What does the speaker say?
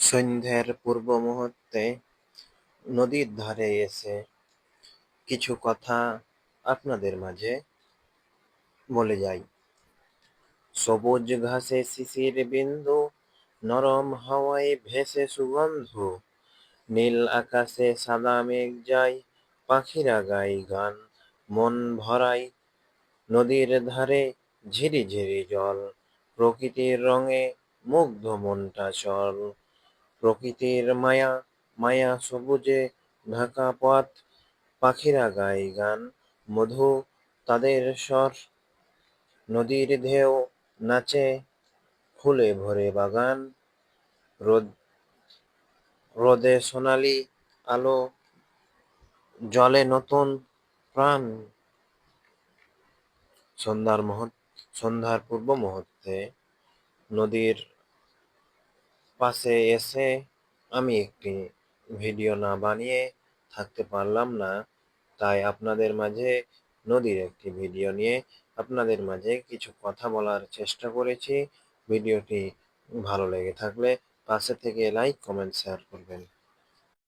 সন্ধ্যের পূর্ব মুহূর্তে নদীর ধারে এসে কিছু কথা আপনাদের মাঝে বলে যাই। সবুজ ঘাসে শিশির বিন্দু, নরম হাওয়ায় ভেসে সুগন্ধ, নীল আকাশে সাদা মেঘ যায়, পাখিরা গায় গান মন ভরায়। নদীর ধারে ঝিরি ঝিরি জল, প্রকৃতির রঙে মুগ্ধ মনটা চল। প্রকৃতির মায়া মায়া সবুজে ঢাকা পথ, পাখিরা গায় গান মধু তাদের স্বর। নদীর ঢেউ নাচে ফুলে ভরে বাগান, রোদ রোদে সোনালি আলো, জলে নতুন প্রাণ। সন্ধ্যার পূর্ব মুহূর্তে নদীর পাশে এসে আমি একটি ভিডিও না বানিয়ে থাকতে পারলাম না, তাই আপনাদের মাঝে নদীর একটি ভিডিও নিয়ে আপনাদের মাঝে কিছু কথা বলার চেষ্টা করেছি। ভিডিওটি ভালো লেগে থাকলে পাশে থেকে লাইক, কমেন্ট, শেয়ার করবেন।